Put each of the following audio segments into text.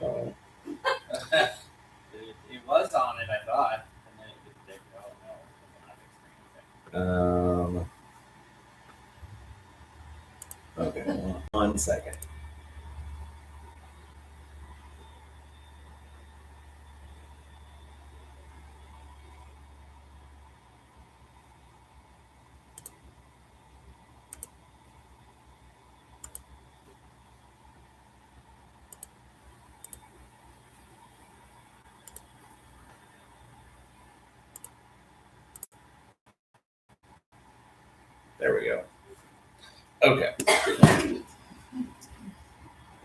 Oh, It was on it, I thought. And then it didn't. Oh, no. okay, 1 second. There we go. Okay.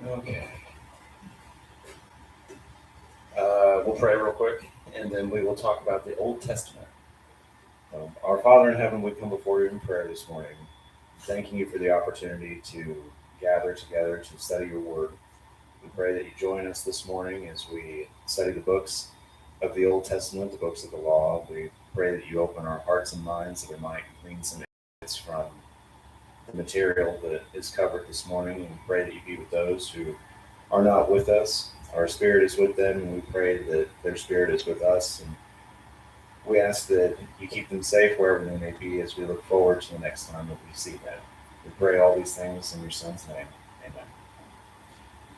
Okay. We'll pray real quick, and then we will talk about the Old Testament. Our Father in heaven, we come before you in prayer this morning, thanking you for the opportunity to gather together to study your word. We pray that you join us this morning as we study the books of the Old Testament, the books of the law. We pray that you open our hearts and minds that we might glean some insights from the material that is covered this morning, and pray that you be with those who are not with us. Our spirit is with them, and we pray that their spirit is with us. And we ask that you keep them safe wherever they may be as we look forward to the next time that we see them. We pray all these things in your Son's name. Amen.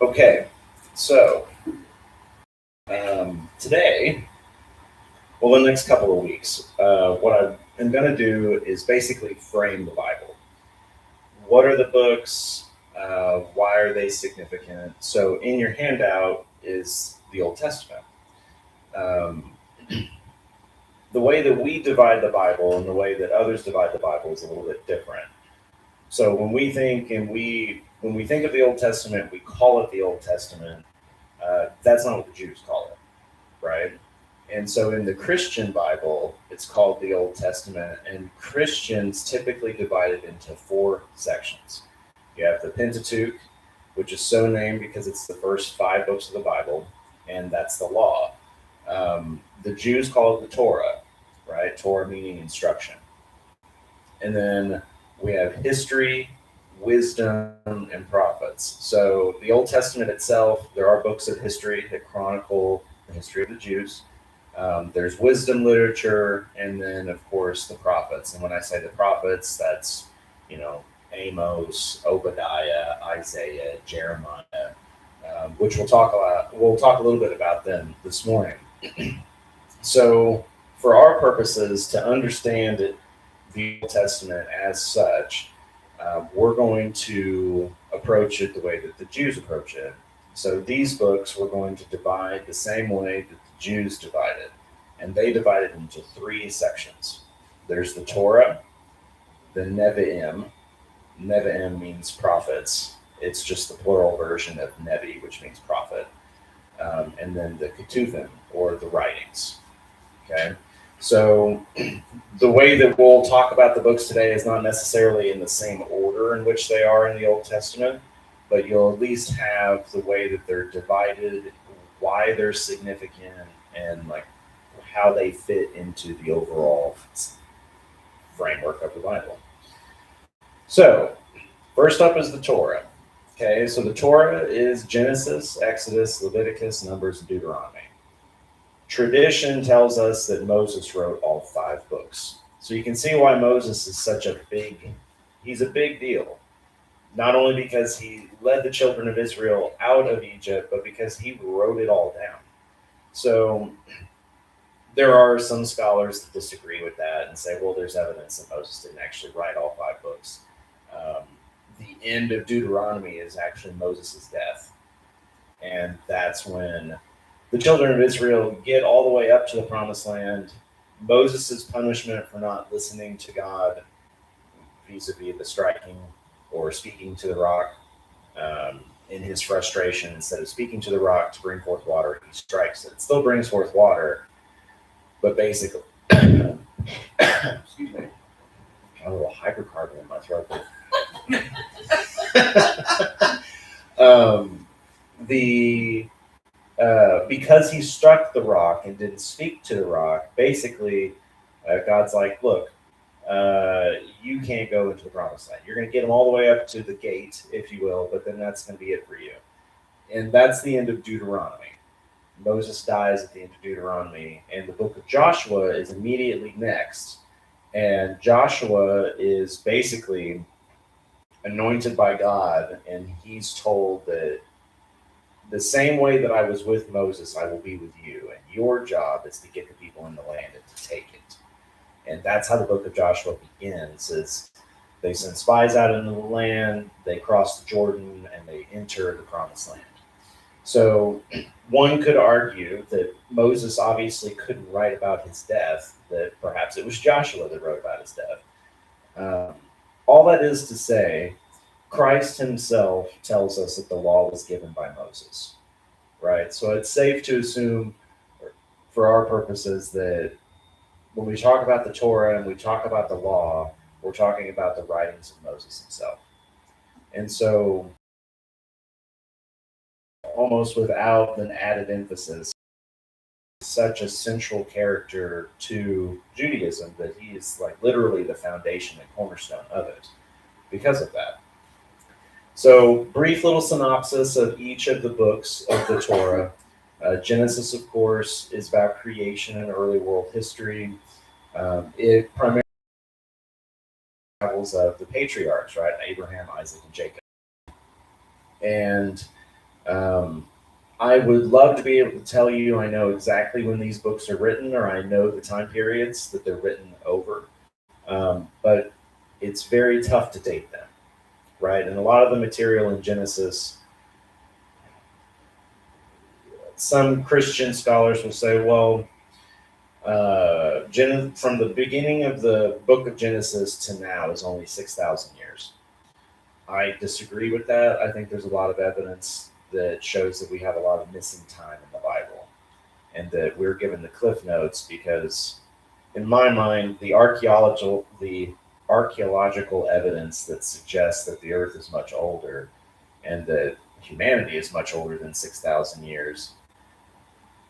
Okay, so today, well, the next couple of weeks, what I am going to do is basically frame the Bible. What are the books? Why are they significant? So in your handout is the Old Testament. The way that we divide the Bible and the way that others divide the Bible is a little bit different. So when we think of the Old Testament, we call it the Old Testament. That's not what the Jews call it, right? And so in the Christian Bible, it's called the Old Testament, and Christians typically divide it into 4 sections. You have the Pentateuch, which is so named because it's the first 5 books of the Bible, and that's the law. The Jews call it the Torah, right? Torah meaning instruction. And then we have history, wisdom, and prophets. So the Old Testament itself, there are books of history that chronicle the history of the Jews. There's wisdom literature, and then of course the prophets. And when I say the prophets, that's Amos, Obadiah, Isaiah, Jeremiah, which we'll talk a little bit about them this morning. So for our purposes, to understand the Old Testament as such, we're going to approach it the way that the Jews approach it. So these books we're going to divide the same way that the Jews divided, and they divided into 3 sections. There's the Torah, the Nevi'im. Nevi'im means prophets. It's just the plural version of Nevi, which means prophet. And then the Ketuvim, or the writings. Okay, so the way that we'll talk about the books today is not necessarily in the same order in which they are in the Old Testament, but you'll at least have the way that they're divided, why they're significant, and like how they fit into the overall framework of the Bible. So first up is the Torah. Okay, so the Torah is Genesis, Exodus, Leviticus, Numbers, and Deuteronomy. Tradition tells us that Moses wrote all 5 books. So you can see why Moses is he's a big deal. Not only because he led the children of Israel out of Egypt, but because he wrote it all down. So there are some scholars that disagree with that and say, well, there's evidence that Moses didn't actually write all 5 books. The end of Deuteronomy is actually Moses' death. And that's when the children of Israel get all the way up to the promised land. Moses' punishment for not listening to God vis-a-vis the striking or speaking to the rock, in his frustration, instead of speaking to the rock to bring forth water, he strikes it. It still brings forth water, but basically, excuse me, got a little hydrocarbon in my throat. The because he struck the rock and didn't speak to the rock, basically, God's like, look, you can't go into the promised land. You're going to get them all the way up to the gate, if you will, but then that's going to be it for you. And that's the end of Deuteronomy. Moses dies at the end of Deuteronomy, and the book of Joshua is immediately next. And Joshua is basically anointed by God, and he's told that the same way that I was with Moses, I will be with you. And your job is to get the people in the land and to take it. And that's how the book of Joshua begins, is they send spies out into the land, they cross the Jordan, and they enter the promised land. So one could argue that Moses obviously couldn't write about his death, that perhaps it was Joshua that wrote about his death. All that is to say, Christ himself tells us that the law was given by Moses, right? So it's safe to assume, for our purposes, that when we talk about the Torah and we talk about the law, we're talking about the writings of Moses himself. And so, almost without an added emphasis, such a central character to Judaism that he is like literally the foundation and cornerstone of it because of that. So, brief little synopsis of each of the books of the Torah. Genesis, of course, is about creation and early world history. It primarily travels of the patriarchs, right? Abraham, Isaac, and Jacob. And I would love to be able to tell you I know exactly when these books are written, or I know the time periods that they're written over. But it's very tough to date them, right? And a lot of the material in Genesis, some Christian scholars will say, well, from the beginning of the book of Genesis to now is only 6,000 years. I disagree with that. I think there's a lot of evidence that shows that we have a lot of missing time in the Bible, and that we're given the cliff notes because, in my mind, the archaeological evidence that suggests that the Earth is much older and that humanity is much older than 6,000 years,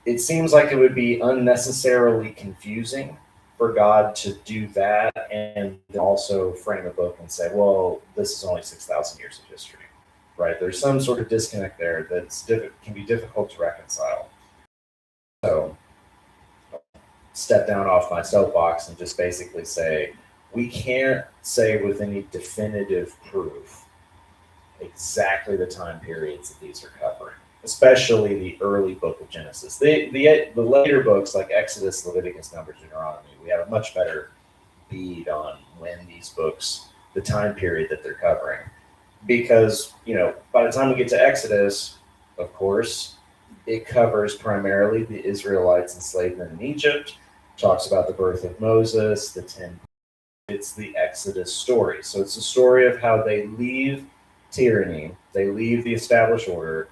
it seems like it would be unnecessarily confusing for God to do that and also frame a book and say, well, this is only 6,000 years of history, right? There's some sort of disconnect there that can be difficult to reconcile. So, step down off my soapbox and just basically say, we can't say with any definitive proof exactly the time periods that these are covering, especially the early book of Genesis. The later books like Exodus, Leviticus, Numbers, Deuteronomy, we have a much better bead on when these books, the time period that they're covering. Because, by the time we get to Exodus, of course, it covers primarily the Israelites' enslavement in Egypt, talks about the birth of Moses, the 10. It's the Exodus story. So it's a story of how they leave tyranny, they leave the established order,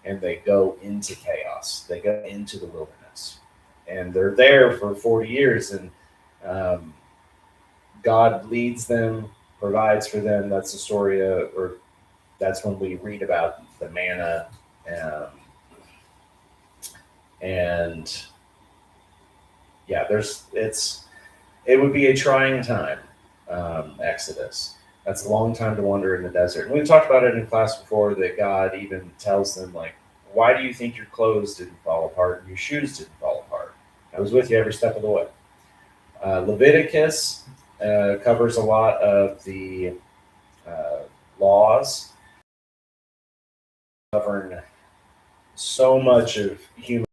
and they go into chaos. They go into the wilderness. And they're there for 40 years, and God leads them, provides for them. That's the story or that's when we read about the manna. And yeah, it would be a trying time, Exodus. That's a long time to wander in the desert. And we've talked about it in class before, that God even tells them, like, why do you think your clothes didn't fall apart and your shoes didn't fall apart? I was with you every step of the way. Leviticus covers a lot of the laws, govern so much of human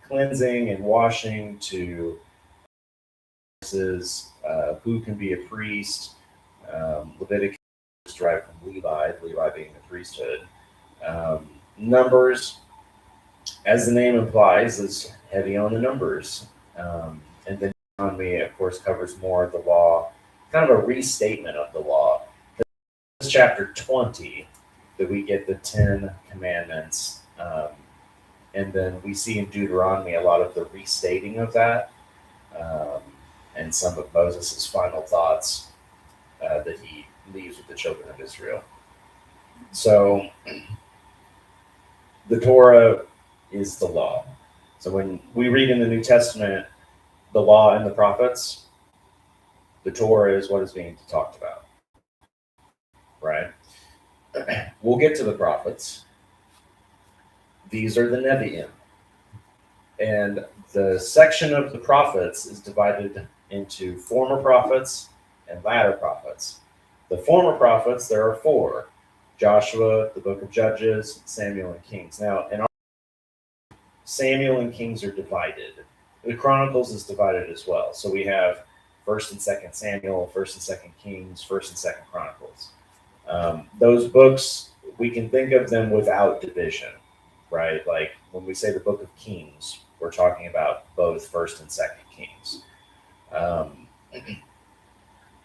cleansing and washing to who can be a priest. Leviticus is derived from Levi being the priesthood. Numbers, as the name implies, is heavy on the numbers. And then Deuteronomy, of course, covers more of the law, kind of a restatement of the law. This is chapter 20 that we get the 10 commandments. And then we see in Deuteronomy a lot of the restating of that, and some of Moses' final thoughts that he leaves with the children of Israel. So the Torah is the law. So when we read in the New Testament the law and the prophets, the Torah is what is being talked about, right? We'll get to the prophets. These are the Nevi'im. And the section of the prophets is divided into former prophets and latter prophets. The former prophets, there are four: Joshua, the book of Judges, Samuel, and Kings. Now, in our Samuel and Kings are divided. The Chronicles is divided as well. So we have First and Second Samuel, First and Second Kings, First and Second Chronicles. Those books, we can think of them without division, right? Like when we say the Book of Kings, we're talking about both First and Second Kings.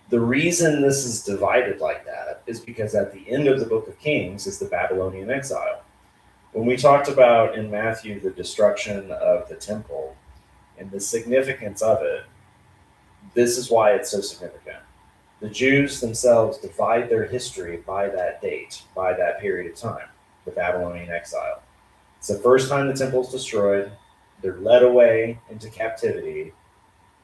The reason this is divided like that is because at the end of the Book of Kings is the Babylonian exile. When we talked about in Matthew the destruction of the temple and the significance of it, this is why it's so significant. The Jews themselves divide their history by that date, by that period of time, the Babylonian exile. It's the first time the temple is destroyed. They're led away into captivity.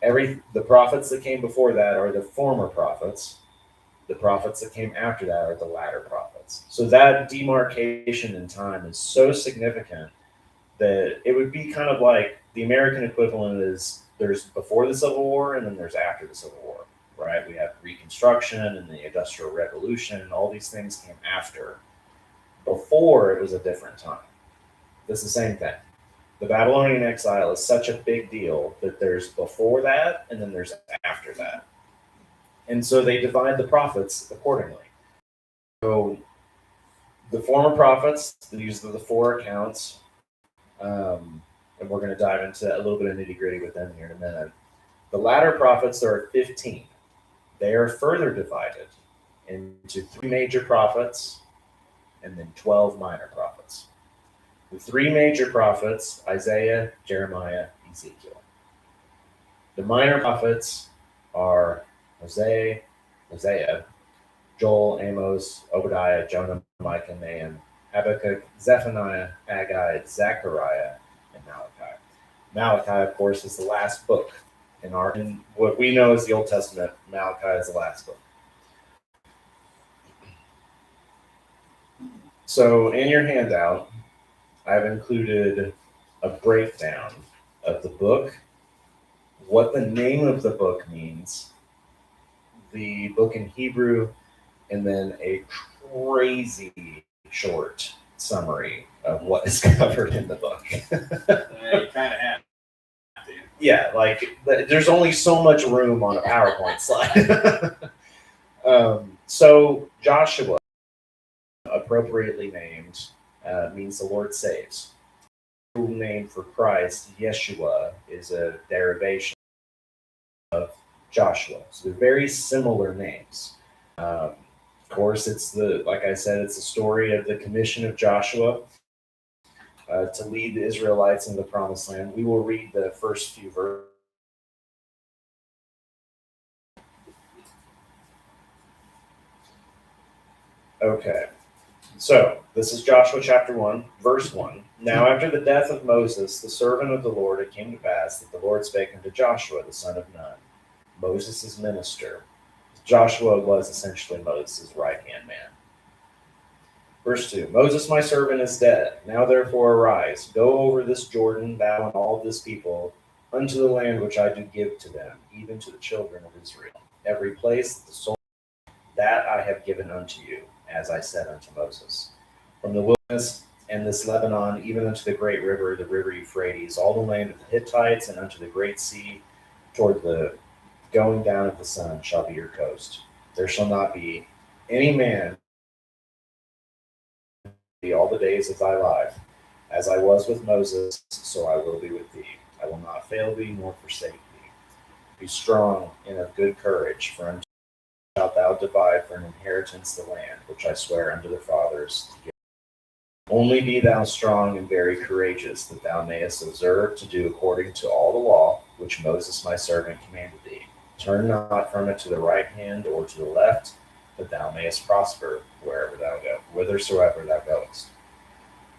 The prophets that came before that are the former prophets. The prophets that came after that are the latter prophets. So that demarcation in time is so significant that it would be kind of like the American equivalent is there's before the Civil War and then there's after the Civil War, right? We have Reconstruction and the Industrial Revolution. All these things came after. Before, it was a different time. It's the same thing. The Babylonian exile is such a big deal that there's before that and then there's after that. And so they divide the prophets accordingly. So the former prophets, these are the four accounts, and we're going to dive into a little bit of nitty gritty with them here in a minute. The latter prophets, there are 15. They are further divided into 3 major prophets and then 12 minor prophets. The 3 major prophets, Isaiah, Jeremiah, Ezekiel. The minor prophets are Hosea, Joel, Amos, Obadiah, Jonah, Micah, Nahum, Habakkuk, Zephaniah, Haggai, Zechariah, and Malachi. Malachi, of course, is the last book in what we know as the Old Testament. Malachi is the last book. So in your handout, I've included a breakdown of the book, what the name of the book means, the book in Hebrew, and then a crazy short summary of what is covered in the book. You kind of have to. Yeah, like there's only so much room on a PowerPoint slide. So Joshua, appropriately named, means the Lord saves. The name for Christ, Yeshua, is a derivation of Joshua. So they're very similar names. Of course, like I said, it's the story of the commission of Joshua to lead the Israelites into the Promised Land. We will read the first few verses. Okay. So, this is Joshua chapter 1, verse 1. Now, after the death of Moses, the servant of the Lord, it came to pass that the Lord spake unto Joshua, the son of Nun, Moses' minister. Joshua was essentially Moses' right-hand man. Verse 2, Moses, my servant, is dead. Now, therefore, arise, go over this Jordan, thou and all this people, unto the land which I do give to them, even to the children of Israel. Every place that the soul that I have given unto you, as I said unto Moses. From the wilderness and this Lebanon, even unto the great river, the river Euphrates, all the land of the Hittites, and unto the great sea, toward the going down of the sun, shall be your coast. There shall not be any man all the days of thy life. As I was with Moses, so I will be with thee. I will not fail thee nor forsake thee. Be strong and of good courage, for unto shalt thou divide for an inheritance the land which I swear unto their fathers to give. Only be thou strong and very courageous, that thou mayest observe to do according to all the law which Moses my servant commanded thee. Turn not from it to the right hand or to the left, that thou mayest prosper wherever thou go, whithersoever thou goest.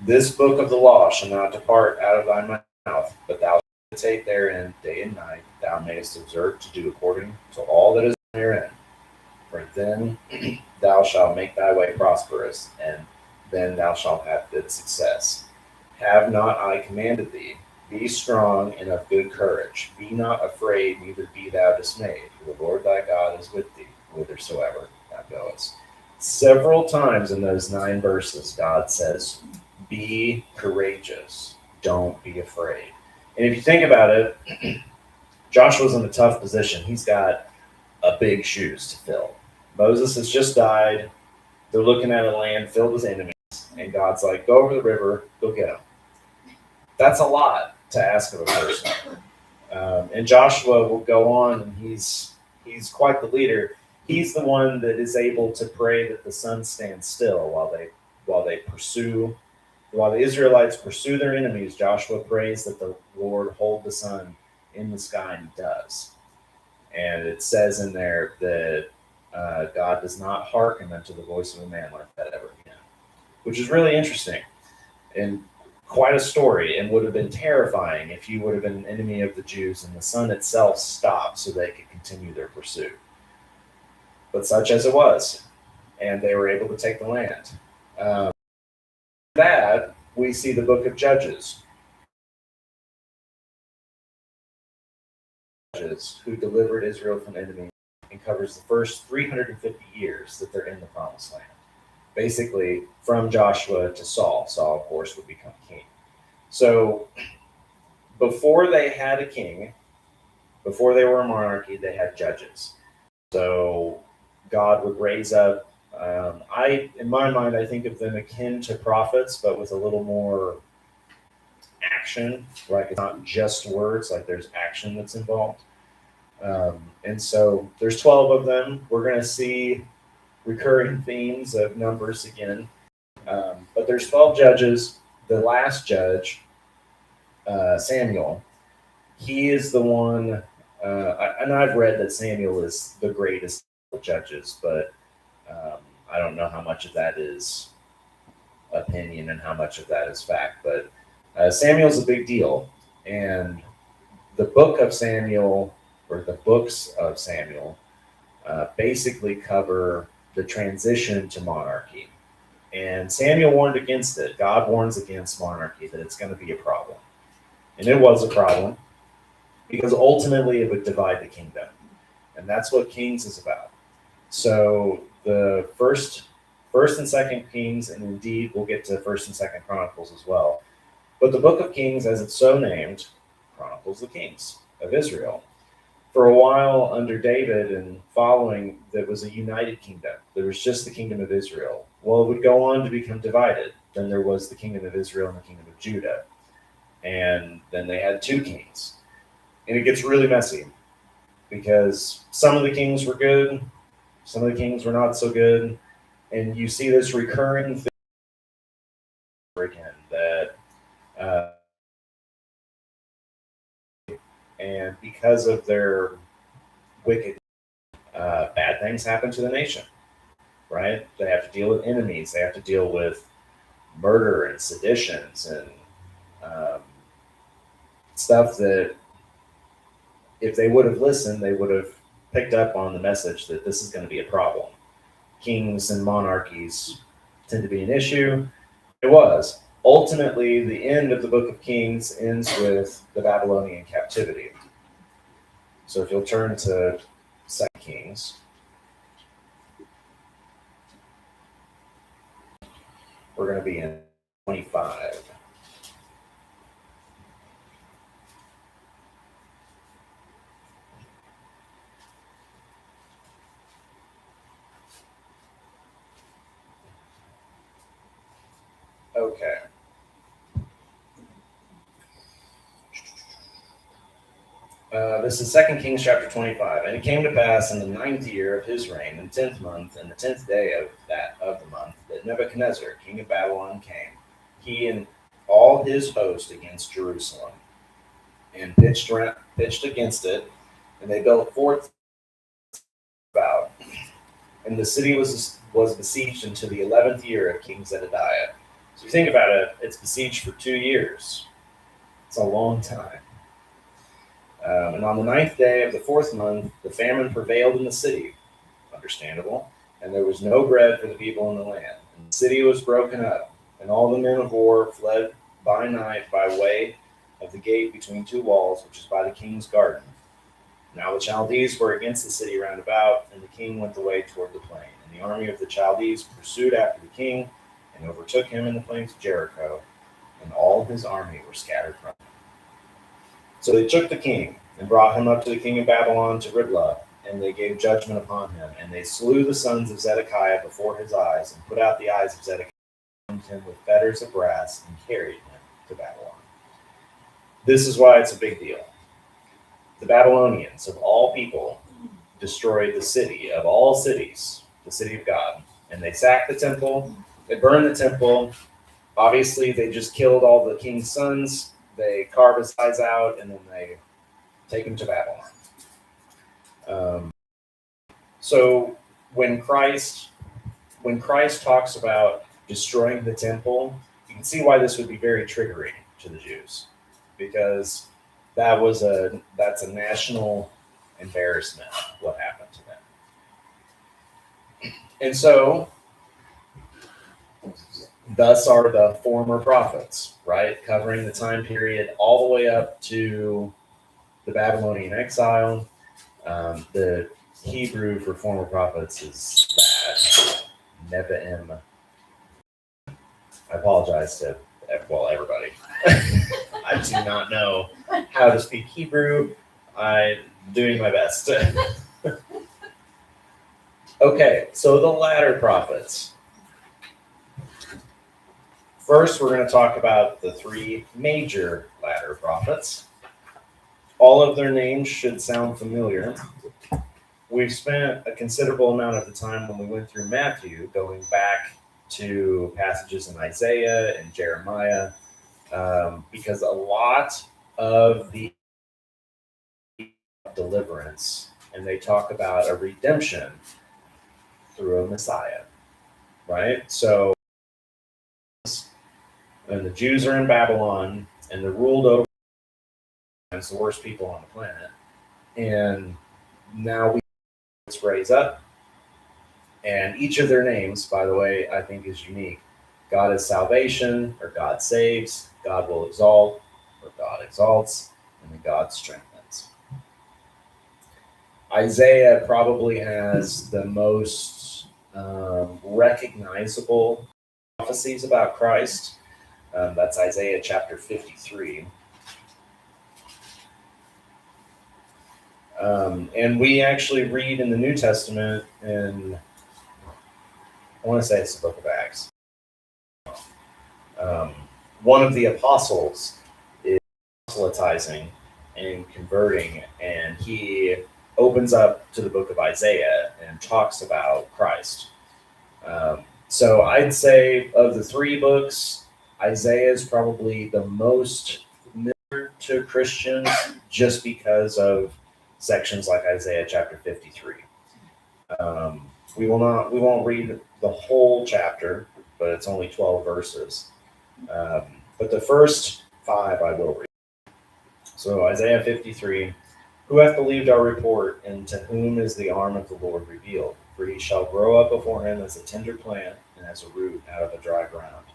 This book of the law shall not depart out of thy mouth, but thou shalt meditate therein day and night, thou mayest observe to do according to all that is therein. For then thou shalt make thy way prosperous, and then thou shalt have good success. Have not I commanded thee? Be strong and of good courage. Be not afraid, neither be thou dismayed. For the Lord thy God is with thee, whithersoever thou goest. Several times in those 9 verses, God says, be courageous. Don't be afraid. And if you think about it, Joshua's in a tough position. He's got a big shoes to fill. Moses has just died. They're looking at a land filled with enemies. And God's like, go over the river, go get them. That's a lot to ask of a person. And Joshua will go on, and he's quite the leader. He's the one that is able to pray that the sun stands still while the Israelites pursue their enemies. Joshua prays that the Lord hold the sun in the sky, and he does. And it says in there that God does not hearken unto the voice of a man like that ever again, which is really interesting and quite a story, and would have been terrifying if you would have been an enemy of the Jews and the sun itself stopped so they could continue their pursuit. But such as it was, and they were able to take the land. That we see the book of Judges, who delivered Israel from enemies, and covers the first 350 years that they're in the Promised Land. Basically, from Joshua to Saul. Saul, of course, would become king. So, before they had a king, before they were a monarchy, they had judges. So, God would raise up. In my mind, I think of them akin to prophets, but with a little more action. Like it's not just words; like there's action that's involved. And so, there's 12 of them. We're going to see recurring themes of numbers again. But there's 12 judges. The last judge, Samuel, he is the one, and I've read that Samuel is the greatest of judges, but I don't know how much of that is opinion and how much of that is fact. But Samuel's a big deal. And the book of Samuel, or the books of Samuel, basically cover the transition to monarchy. And Samuel warned against it. God warns against monarchy, that it's going to be a problem. And it was a problem, because ultimately it would divide the kingdom. And that's what Kings is about. So the first and second Kings, and indeed we'll get to first and second Chronicles as well. But the book of Kings, as it's so named, chronicles the kings of Israel. For a while under David and following, there was a united kingdom. There was just the kingdom of Israel. Well, it would go on to become divided. Then there was the kingdom of Israel and the kingdom of Judah. And then they had 2 kings. And it gets really messy, because some of the kings were good, some of the kings were not so good. And you see this recurring thing again, that and because of their wicked, bad things happen to the nation, right? They have to deal with enemies. They have to deal with murder and seditions and stuff that if they would have listened, they would have picked up on the message that this is going to be a problem. Kings and monarchies tend to be an issue. It was. Ultimately, the end of the book of Kings ends with the Babylonian captivity. So if you'll turn to 2 Kings, we're going to be in 25. Okay. This is 2 Kings chapter 25. And it came to pass in the 9th year of his reign, in the 10th month, and the 10th day of the month, that Nebuchadnezzar, king of Babylon, came, he and all his host, against Jerusalem, and pitched against it, and they built forts about. and the city was besieged into the 11th year of King Zedekiah. So you think about it, it's besieged for 2 years. It's a long time. And on the 9th day of the 4th month, the famine prevailed in the city. Understandable. And there was no bread for the people in the land. And the city was broken up, and all the men of war fled by night by way of the gate between two walls, which is by the king's garden. Now the Chaldees were against the city round about, and the king went the way toward the plain. And the army of the Chaldees pursued after the king and overtook him in the plains of Jericho, and all his army were scattered from him. So they took the king and brought him up to the king of Babylon to Riblah, and they gave judgment upon him. And they slew the sons of Zedekiah before his eyes, and put out the eyes of Zedekiah, and bound him with fetters of brass, and carried him to Babylon. This is why it's a big deal. The Babylonians, of all people, destroyed the city of all cities, the city of God. And they sacked the temple, they burned the temple. Obviously, they just killed all the king's sons. They carve his eyes out, and then they take him to Babylon. So when Christ talks about destroying the temple, you can see why this would be very triggering to the Jews, because that's a national embarrassment, what happened to them. And so thus are the former prophets, right? Covering the time period all the way up to the Babylonian exile. The Hebrew for former prophets is that Nevi'im. I apologize to, well, everybody. I do not know how to speak Hebrew. I'm doing my best. Okay, so the latter prophets. First, we're going to talk about the three major latter prophets. All of their names should sound familiar. We've spent a considerable amount of the time when we went through Matthew going back to passages in Isaiah and Jeremiah, because a lot of the deliverance, and they talk about a redemption through a Messiah, right? So, and the Jews are in Babylon, and they're ruled over as the worst people on the planet, and now we raise up, and each of their names, by the way, I think is unique. God is salvation, or God saves. God will exalt, or God exalts, and then God strengthens. Isaiah probably has the most recognizable prophecies about Christ. That's Isaiah chapter 53. And we actually read in the New Testament, and I want to say it's the book of Acts. One of the apostles is proselytizing and converting, and he opens up to the book of Isaiah and talks about Christ. So I'd say of the three books, Isaiah is probably the most familiar to Christians just because of sections like Isaiah chapter 53. We won't read the whole chapter, but it's only 12 verses. But the first 5 I will read. So Isaiah 53, who hath believed our report, and to whom is the arm of the Lord revealed? For he shall grow up before him as a tender plant, and as a root out of a dry ground.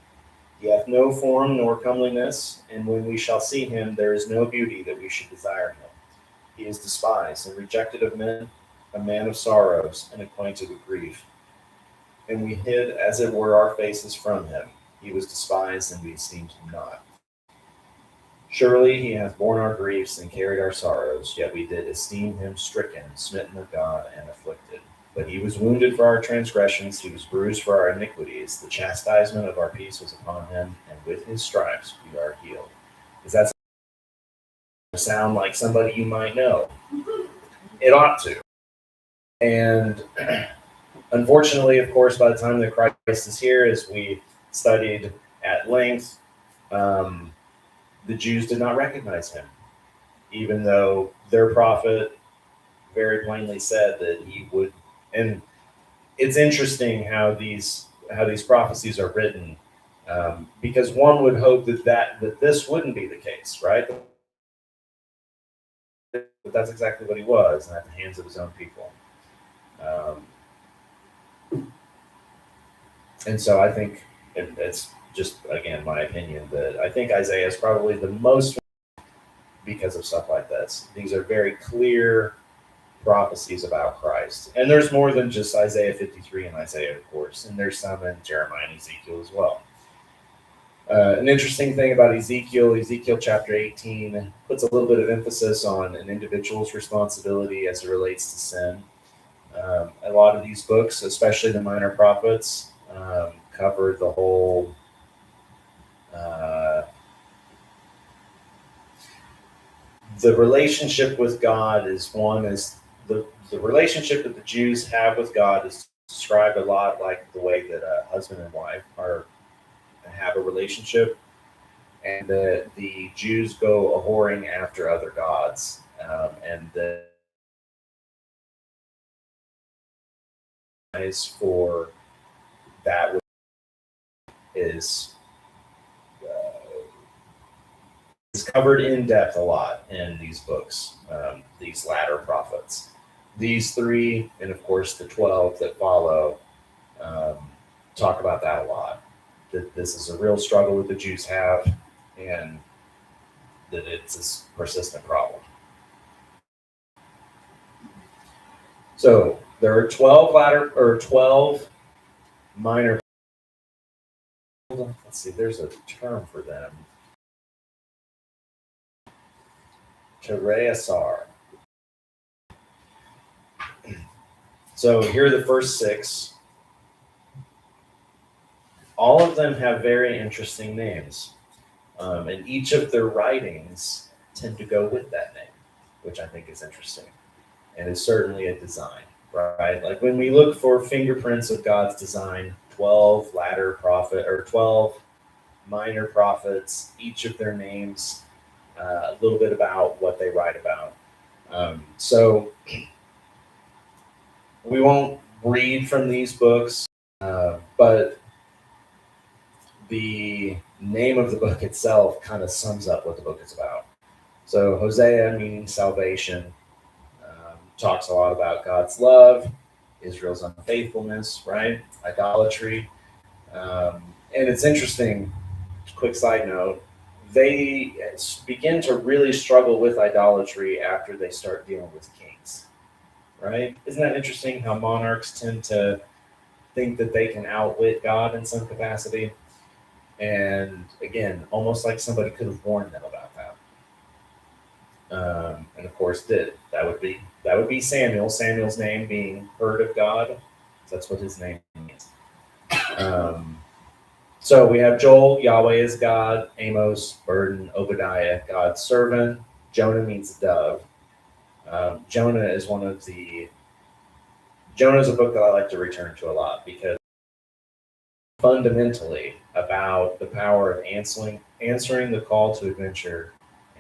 He hath no form nor comeliness, and when we shall see him, there is no beauty that we should desire him. He is despised and rejected of men, a man of sorrows and acquainted with grief. And we hid, as it were, our faces from him. He was despised, and we esteemed him not. Surely he hath borne our griefs and carried our sorrows, yet we did esteem him stricken, smitten of God, and afflicted. But he was wounded for our transgressions, he was bruised for our iniquities. The chastisement of our peace was upon him, and with his stripes we are healed. Does that sound like somebody you might know? It ought to. And unfortunately, of course, by the time that Christ is here, as we studied at length, the Jews did not recognize him, even though their prophet very plainly said that he would. And it's interesting how these prophecies are written, because one would hope that this wouldn't be the case, right? But that's exactly what he was, at the hands of his own people. And so I think it's just, again, my opinion, that I think Isaiah is probably the most, because of stuff like this. These are very clear prophecies about Christ. And there's more than just Isaiah 53 and Isaiah, of course. And there's some in Jeremiah and Ezekiel as well. An interesting thing about Ezekiel chapter 18 puts a little bit of emphasis on an individual's responsibility as it relates to sin. A lot of these books, especially the minor prophets, cover the whole the relationship with God is the relationship that the Jews have with God is described a lot like the way that a husband and wife have a relationship, and that the Jews go a whoring after other gods, and the is for that is covered in depth a lot in these books, these latter prophets. These three, and of course the 12 that follow, talk about that a lot. That this is a real struggle that the Jews have, and that it's a persistent problem. So there are 12 minor. Let's see, there's a term for them. Tereasar. So here are the first 6. All of them have very interesting names, and each of their writings tend to go with that name, which I think is interesting, and is certainly a design, right? Like when we look for fingerprints of God's design, 12 minor prophets, each of their names, a little bit about what they write about. So we won't read from these books, but the name of the book itself kind of sums up what the book is about. So Hosea, meaning salvation, talks a lot about God's love, Israel's unfaithfulness, right? Idolatry. And it's interesting, quick side note, they begin to really struggle with idolatry after they start dealing with kings, right? Isn't that interesting how monarchs tend to think that they can outwit God in some capacity? And again, almost like somebody could have warned them about that. And of course did. That would be Samuel. Samuel's name being heard of God. That's what his name means. So we have Joel, Yahweh is God. Amos, burden. Obadiah, God's servant. Jonah means dove. Jonah is Jonah is a book that I like to return to a lot, because fundamentally about the power of answering the call to adventure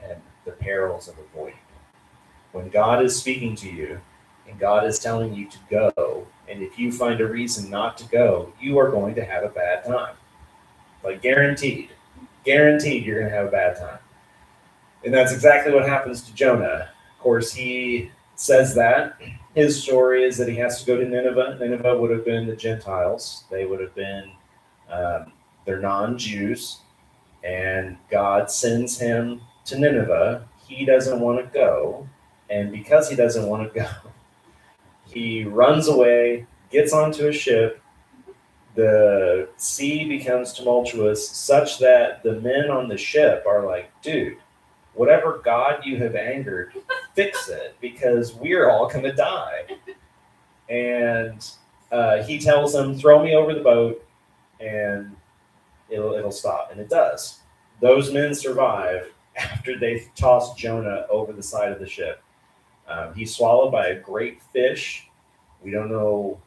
and the perils of avoiding it. When God is speaking to you and God is telling you to go, and if you find a reason not to go, you are going to have a bad time. Like guaranteed you're going to have a bad time. And that's exactly what happens to Jonah. Of course, he says that. His story is that he has to go to Nineveh. Nineveh would have been the Gentiles. They would have been, they're non-Jews. And God sends him to Nineveh. He doesn't want to go. And because he doesn't want to go, he runs away, gets onto a ship. The sea becomes tumultuous such that the men on the ship are like, dude, whatever God you have angered, fix it, because we're all going to die. And he tells them, throw me over the boat and it'll stop. And it does. Those men survive after they toss Jonah over the side of the ship. He's swallowed by a great fish. We don't know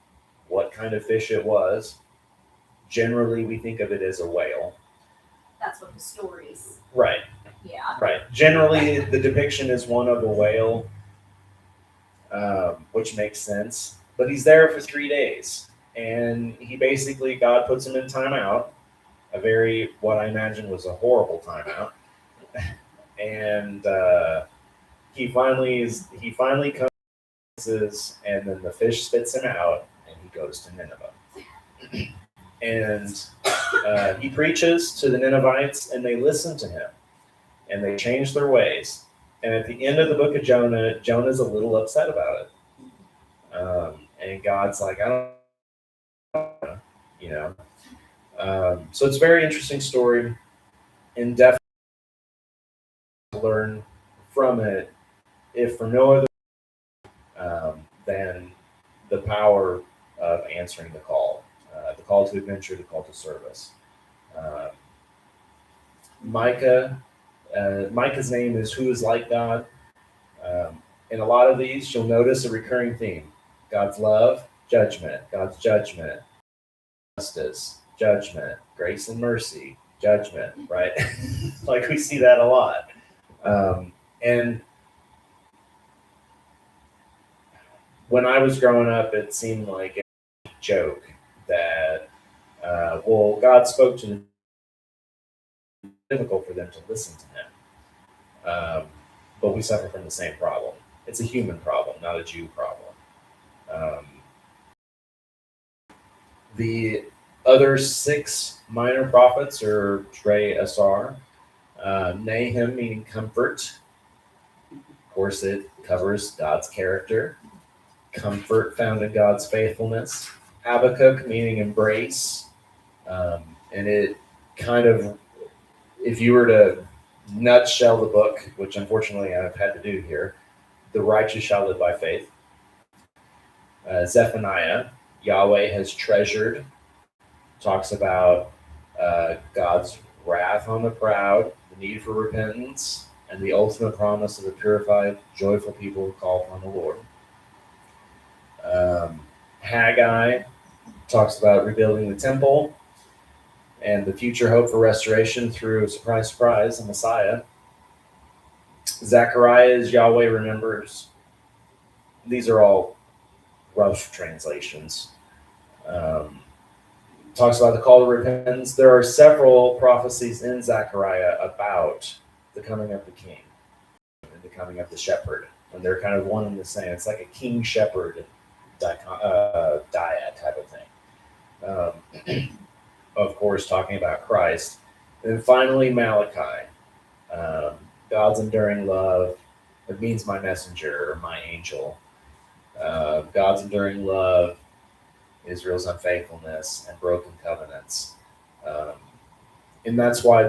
what kind of fish it was. Generally, we think of it as a whale. That's what the stories. Right. Yeah. Right. Generally, the depiction is one of a whale, which makes sense. But he's there for 3 days. and he basically, God puts him in timeout, what I imagine was a horrible timeout. And he finally comes, and then the fish spits him out, and he goes to Nineveh. And he preaches to the Ninevites, and they listen to him, and they change their ways. And at the end of the book of Jonah, Jonah's a little upset about it. And God's like, I don't know, you know. So it's a very interesting story, and definitely learn from it, if for no other than the power of answering the call to adventure, the call to service. Micah's name is Who is Like God. In a lot of these, you'll notice a recurring theme: God's love, judgment; God's judgment, justice, judgment; grace and mercy, judgment. Right? Like we see that a lot. And when I was growing up, it seemed like a joke that, God spoke to them. Difficult for them to listen to him. But we suffer from the same problem. It's a human problem, not a Jew problem. The other 6 minor prophets are Trey Asar, Nahum, meaning comfort. Of course, it covers God's character, comfort found in God's faithfulness. Habakkuk, meaning embrace. And it kind of, if you were to nutshell the book, which unfortunately I've had to do here, the righteous shall live by faith. Zephaniah, Yahweh has treasured, talks about God's wrath on the proud, the need for repentance, and the ultimate promise of a purified, joyful people who call upon the Lord. Haggai talks about rebuilding the temple and the future hope for restoration through, surprise, surprise, the Messiah. Zechariah's Yahweh remembers. These are all rough translations. Talks about the call to repentance. There are several prophecies in Zechariah about the coming of the king and the coming of the shepherd, and they're kind of one and the same. It's like a king-shepherd dyad type of thing. Of course, talking about Christ. And then finally, Malachi. God's enduring love. It means my messenger or my angel. God's enduring love, Israel's unfaithfulness, and broken covenants. And that's why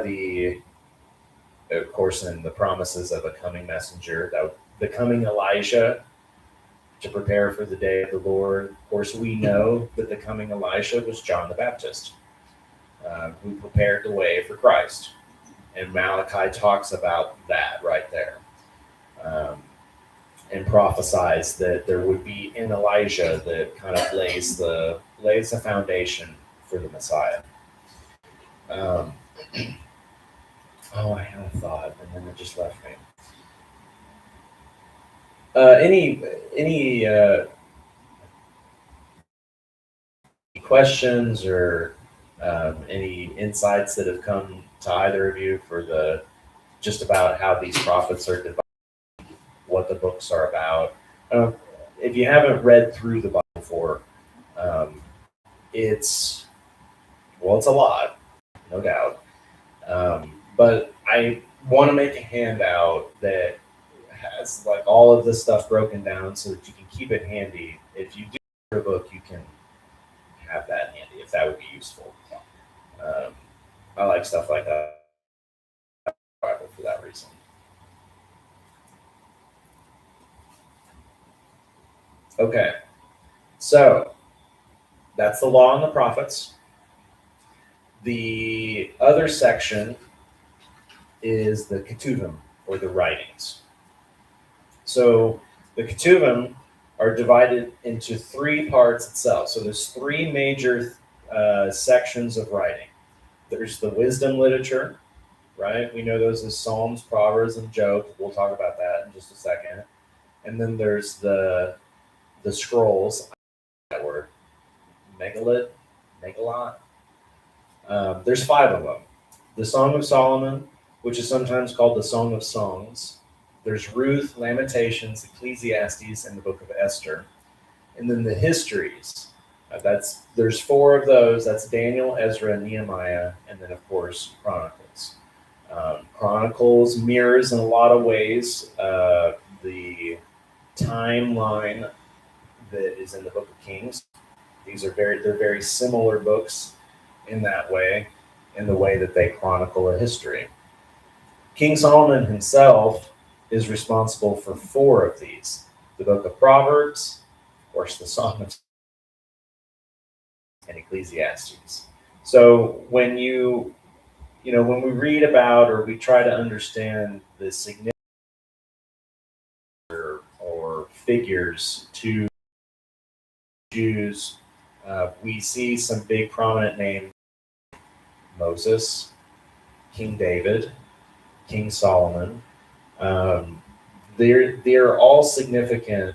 of course, in the promises of a coming messenger, the coming Elijah to prepare for the day of the Lord. Of course, we know that the coming Elisha was John the Baptist, who prepared the way for Christ. And Malachi talks about that right there, and prophesies that there would be an Elijah that kind of lays the foundation for the Messiah. I had a thought, and then it just left me. Any questions or any insights that have come to either of you for just about how these prophets are divided, what the books are about? If you haven't read through the Bible before, it's a lot, no doubt. But I want to make a handout that has like all of this stuff broken down so that you can keep it handy. If you do a book, you can have that handy if that would be useful. I like stuff like that for that reason. Okay, so that's the law and the prophets. The other section is the Ketuvim, or the writings. So the Ketuvim are divided into 3 parts itself. So there's 3 major sections of writing. There's the wisdom literature, right? We know those as Psalms, Proverbs, and Job. We'll talk about that in just a second. And then there's the scrolls that were Megalot. There's 5 of them. The Song of Solomon, which is sometimes called the Song of Songs. There's Ruth, Lamentations, Ecclesiastes, and the Book of Esther. And then the histories. There's 4 of those. That's Daniel, Ezra, Nehemiah, and then of course Chronicles. Chronicles mirrors in a lot of ways the timeline that is in the Book of Kings. They're very similar books in that way, in the way that they chronicle a history. King Solomon himself is responsible for 4 of these: the Book of Proverbs, of course, the Song of and Ecclesiastes. So when when we read about or we try to understand the significance or figures to Jews, we see some big prominent names: Moses, King David, King Solomon. They're all significant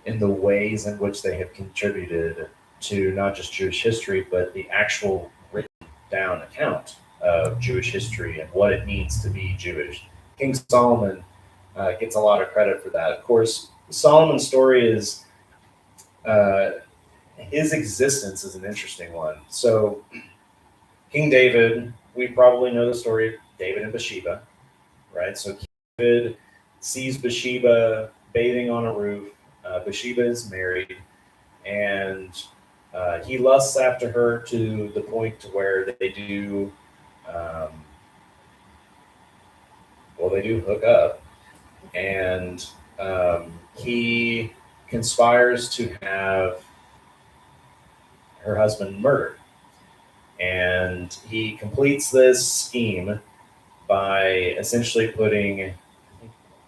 in the ways in which they have contributed to not just Jewish history, but the actual written down account of Jewish history and what it means to be Jewish. King Solomon gets a lot of credit for that. Of course, Solomon's story is his existence is an interesting one. So, King David, we probably know the story of David and Bathsheba, right? So, King David sees Bathsheba bathing on a roof. Bathsheba is married, and he lusts after her to the point to where they do, they do hook up, and he conspires to have her husband murdered. And he completes this scheme by essentially putting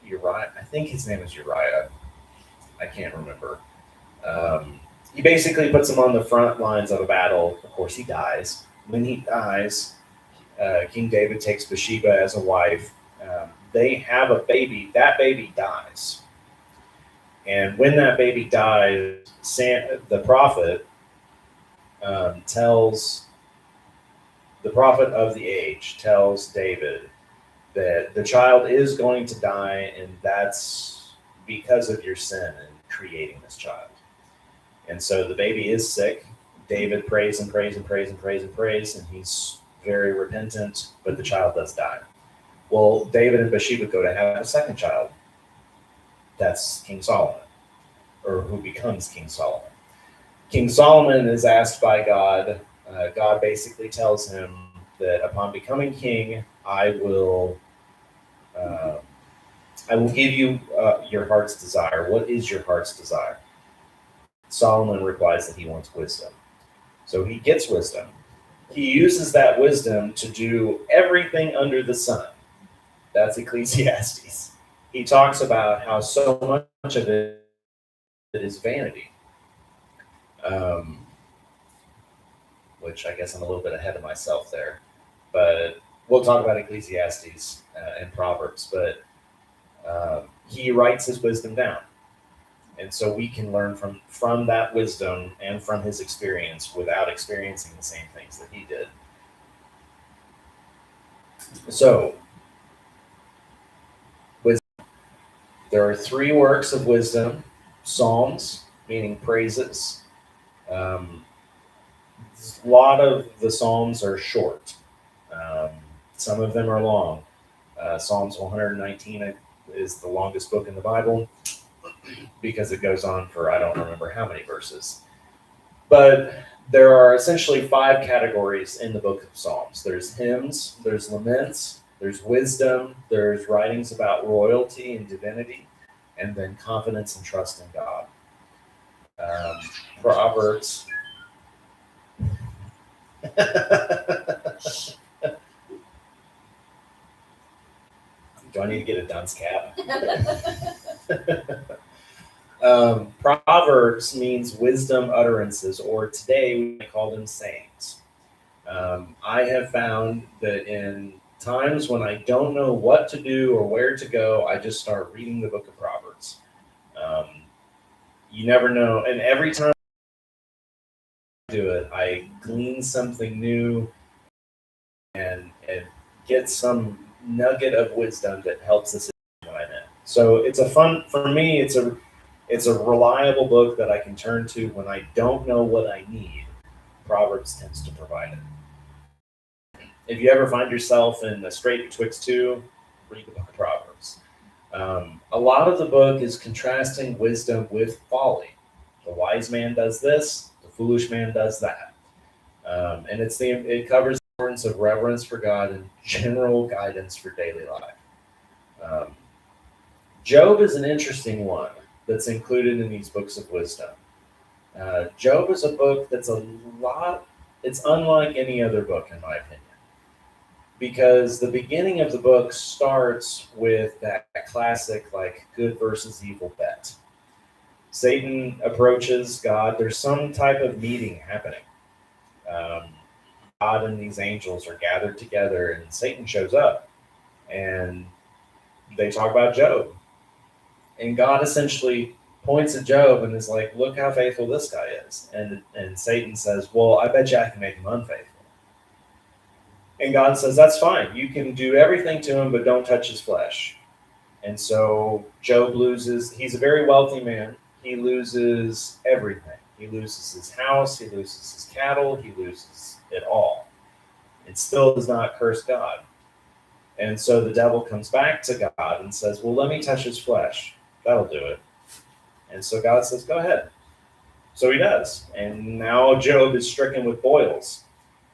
Uriah, I think his name is Uriah, I can't remember. He basically puts him on the front lines of a battle. Of course, he dies. When he dies, King David takes Bathsheba as a wife. They have a baby. That baby dies. And when that baby dies, the prophet the prophet of the age tells David that the child is going to die, and that's because of your sin in creating this child. And so the baby is sick. David prays and prays and prays and prays and prays, and he's very repentant, but the child does die. Well, David and Bathsheba go to have a second child. That's King Solomon, or who becomes King Solomon. King Solomon is asked by God. God basically tells him that upon becoming king, I will give you your heart's desire. What is your heart's desire? Solomon replies that he wants wisdom. So he gets wisdom. He uses that wisdom to do everything under the sun. That's Ecclesiastes. He talks about how so much of it is vanity. Which I guess I'm a little bit ahead of myself there. But we'll talk about Ecclesiastes and Proverbs. But he writes his wisdom down. And so we can learn from that wisdom and from his experience without experiencing the same things that he did. So, wisdom. There are 3 works of wisdom: Psalms, meaning praises. A lot of the Psalms are short. Some of them are long. Psalms 119 is the longest book in the Bible, because it goes on for I don't remember how many verses. But there are essentially 5 categories in the book of Psalms. There's hymns, there's laments, there's wisdom, there's writings about royalty and divinity, and then confidence and trust in God. Proverbs. Do I need to get a dunce cap? Proverbs means wisdom utterances, or today we call them sayings. I have found that in times when I don't know what to do or where to go, I just start reading the book of Proverbs. You never know, and every time do it, I glean something new and get some nugget of wisdom that helps us in what I'm in. So it's a fun for me. It's a reliable book that I can turn to when I don't know what I need. Proverbs tends to provide it. If you ever find yourself in a strait betwixt two, read the book of Proverbs. A lot of the book is contrasting wisdom with folly. The wise man does this, the foolish man does that. And it covers the importance of reverence for God and general guidance for daily life. Job is an interesting one that's included in these books of wisdom. Job is a book that's it's unlike any other book, in my opinion, because the beginning of the book starts with that classic, like, good versus evil bet. Satan approaches God. There's some type of meeting happening. God and these angels are gathered together, and Satan shows up, and they talk about Job. And God essentially points at Job and is like, look how faithful this guy is. And Satan says, well, I bet you I can make him unfaithful. And God says, that's fine. You can do everything to him, but don't touch his flesh. And so Job loses. He's a very wealthy man. He loses everything. He loses his house. He loses his cattle. He loses it all. It still does not curse God. And so the devil comes back to God and says, well, let me touch his flesh. That'll do it. And so God says, go ahead. So he does. And now Job is stricken with boils.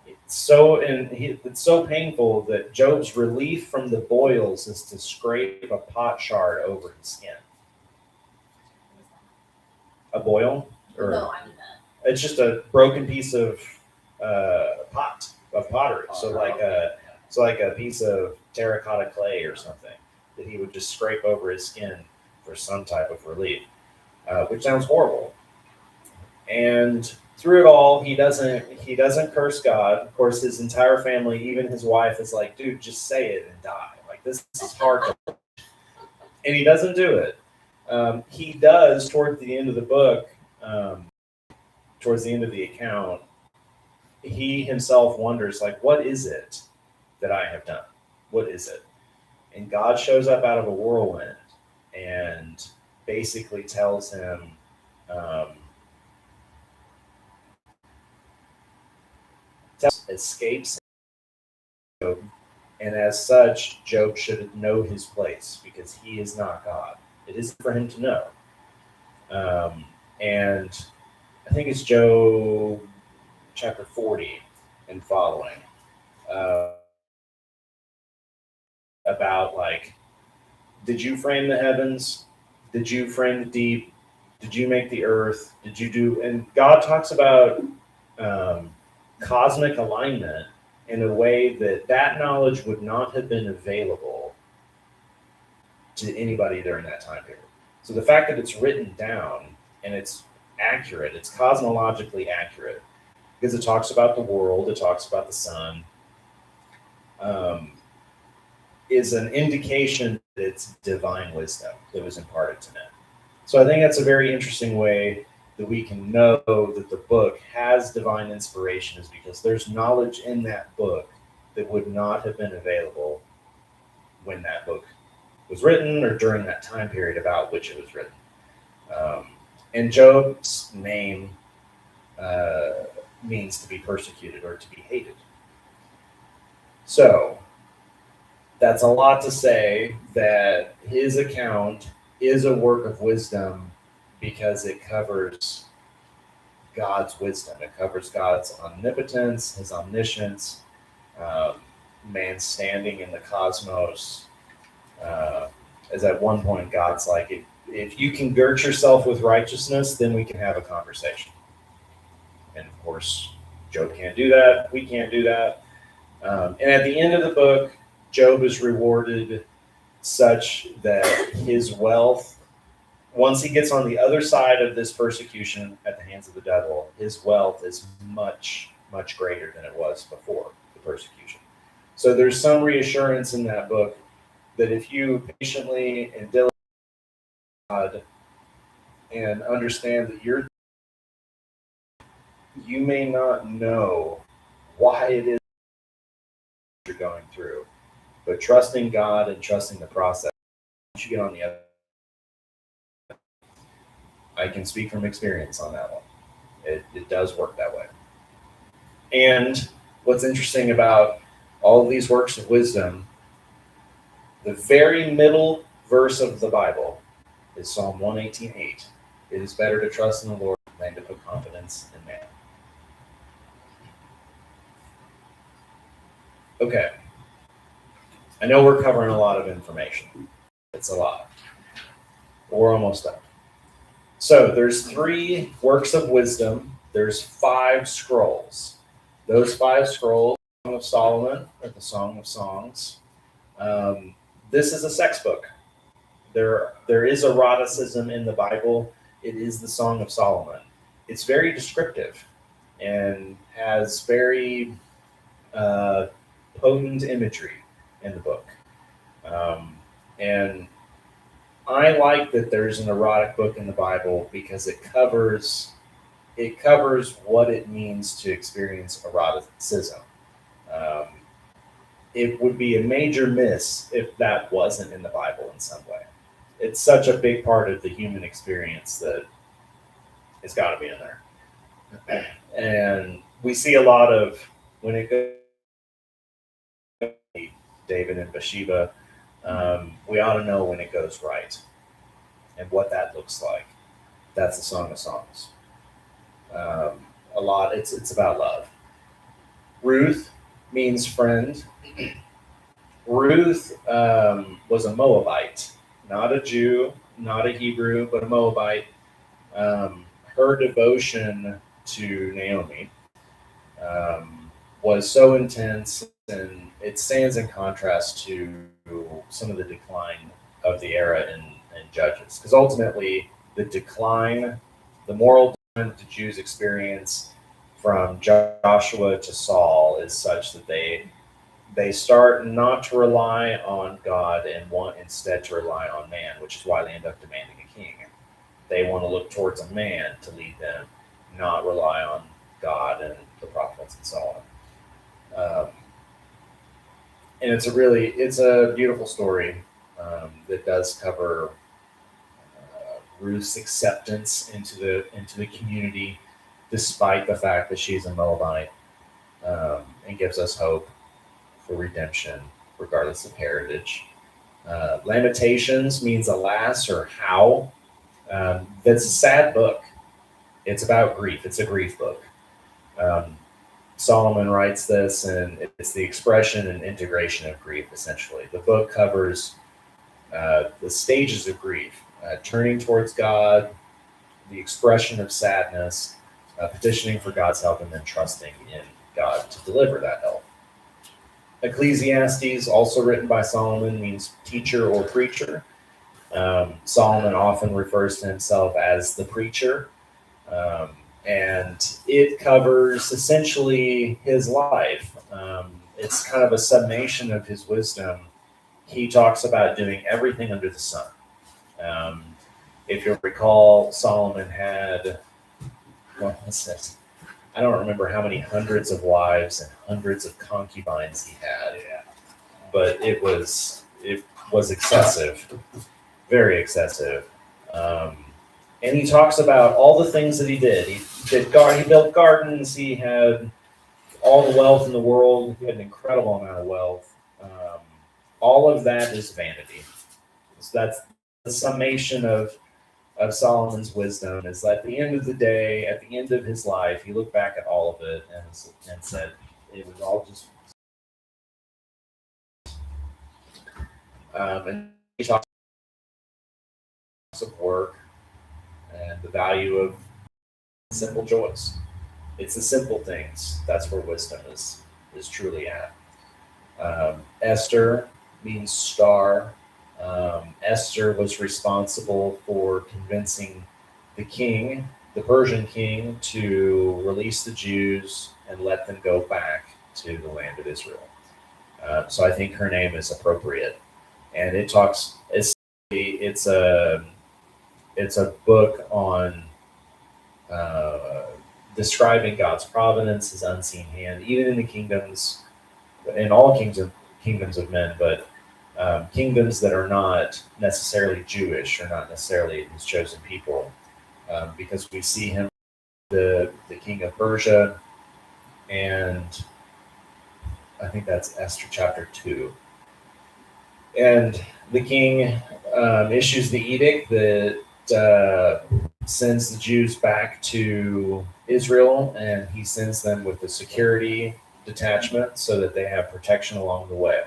It's so painful that Job's relief from the boils is to scrape a pot shard over his skin. A boil? Or No, I mean that. it's just a broken piece of pottery. So like a piece of terracotta clay or something that he would just scrape over his skin for some type of relief, which sounds horrible. And through it all, he doesn't curse God. Of course, his entire family, even his wife, is like, dude, just say it and die. Like, this is hard. And he doesn't do it. He does towards the end of the book, towards the end of the account, he himself wonders, like, what is it that I have done? What is it? And God shows up out of a whirlwind and basically tells him, escapes Job, and as such, Job should know his place because he is not God. It isn't for him to know. And I think it's Job chapter 40 and following, about, like, did you frame the heavens? Did you frame the deep? Did you make the earth? Did you do? And God talks about cosmic alignment in a way that knowledge would not have been available to anybody during that time period. So the fact that it's written down and it's accurate, it's cosmologically accurate, because it talks about the world, it talks about the sun, is an indication that it's divine wisdom that was imparted to men. So I think that's a very interesting way that we can know that the book has divine inspiration, is because there's knowledge in that book that would not have been available when that book was written or during that time period about which it was written. And Job's name means to be persecuted or to be hated. So that's a lot to say that his account is a work of wisdom because it covers God's wisdom. It covers God's omnipotence, his omniscience, man's standing in the cosmos. As at one point, God's like, if you can girt yourself with righteousness, then we can have a conversation. And of course, Job can't do that. We can't do that. And at the end of the book, Job is rewarded such that his wealth, once he gets on the other side of this persecution at the hands of the devil, his wealth is much, much greater than it was before the persecution. So there's some reassurance in that book that if you patiently and diligently God and understand that you may not know why it is you're going through, but trusting God and trusting the process, once you get on the other, I can speak from experience on that one. It does work that way. And what's interesting about all of these works of wisdom, the very middle verse of the Bible is Psalm 118:8. It is better to trust in the Lord than to put confidence in man. Okay. I know we're covering a lot of information. It's a lot. We're almost done. So there's 3 works of wisdom. There's 5 scrolls. Those 5 scrolls, the Song of Solomon, or the Song of Songs. This is a sex book. There is eroticism in the Bible. It is the Song of Solomon. It's very descriptive and has very potent imagery in the book. And I like that there's an erotic book in the Bible because it covers what it means to experience eroticism. It would be a major miss if that wasn't in the Bible in some way. It's such a big part of the human experience that it's got to be in there. And we see a lot of when it goes David and Bathsheba. We ought to know when it goes right and what that looks like. That's the Song of Songs. A lot. It's about love. Ruth means friend. Ruth was a Moabite, not a Jew, not a Hebrew, but a Moabite. Her devotion to Naomi was so intense, and it stands in contrast to some of the decline of the era in Judges. Because ultimately, the moral decline that the Jews experience from Joshua to Saul is such that they start not to rely on God and want instead to rely on man, which is why they end up demanding a king. They want to look towards a man to lead them, not rely on God and the prophets and so on. And it's a beautiful story that does cover Ruth's acceptance into the community, despite the fact that she's a Moabite, and gives us hope for redemption, regardless of heritage. Lamentations means alas or how. That's a sad book. It's about grief. It's a grief book. Solomon writes this, and it's the expression and integration of grief, essentially. The book covers the stages of grief, turning towards God, the expression of sadness, petitioning for God's help, and then trusting in God to deliver that help. Ecclesiastes, also written by Solomon, means teacher or preacher. Solomon often refers to himself as the preacher. And it covers essentially his life. It's kind of a summation of his wisdom. He talks about doing everything under the sun. If you'll recall, Solomon had, I don't remember how many hundreds of wives and hundreds of concubines he had, but it was excessive, very excessive. And he talks about all the things that he did. He built gardens. He had all the wealth in the world. He had an incredible amount of wealth. All of that is vanity. So that's the summation of Solomon's wisdom. Is at the end of the day, at the end of his life, he looked back at all of it and said it was all just. And he talks of work and the value of simple joys. It's the simple things. That's where wisdom is truly at. Esther means star. Esther was responsible for convincing the king, the Persian king, to release the Jews and let them go back to the land of Israel. So I think her name is appropriate. And it talks, it's a book on describing God's providence, His unseen hand, even in the kingdoms, in all kingdoms of men, but kingdoms that are not necessarily Jewish or not necessarily His chosen people, because we see Him, the king of Persia, and I think that's Esther chapter 2. And the king issues the edict that sends the Jews back to Israel, and he sends them with a security detachment so that they have protection along the way,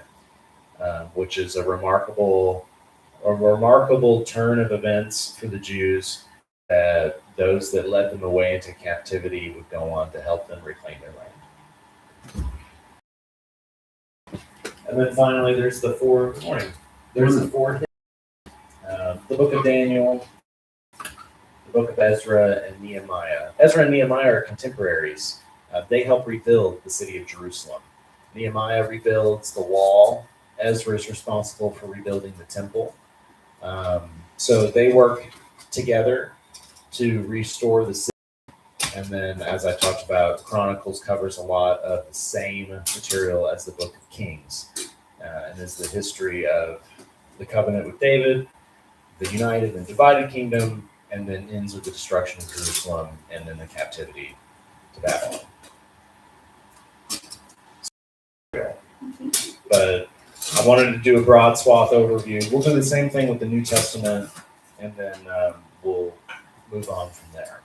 which is a remarkable turn of events for the Jews. That those that led them away into captivity would go on to help them reclaim their land. And then finally, there's the four. Good morning. There's the four. The book of Daniel, the book of Ezra, and Nehemiah. Ezra and Nehemiah are contemporaries. They help rebuild the city of Jerusalem. Nehemiah rebuilds the wall. Ezra is responsible for rebuilding the temple. So they work together to restore the city. And then, as I talked about, Chronicles covers a lot of the same material as the book of Kings, and is the history of the covenant with David, the united and divided kingdom, and then ends with the destruction of Jerusalem and then the captivity to Babylon. But I wanted to do a broad swath overview. We'll do the same thing with the New Testament, and then we'll move on from there.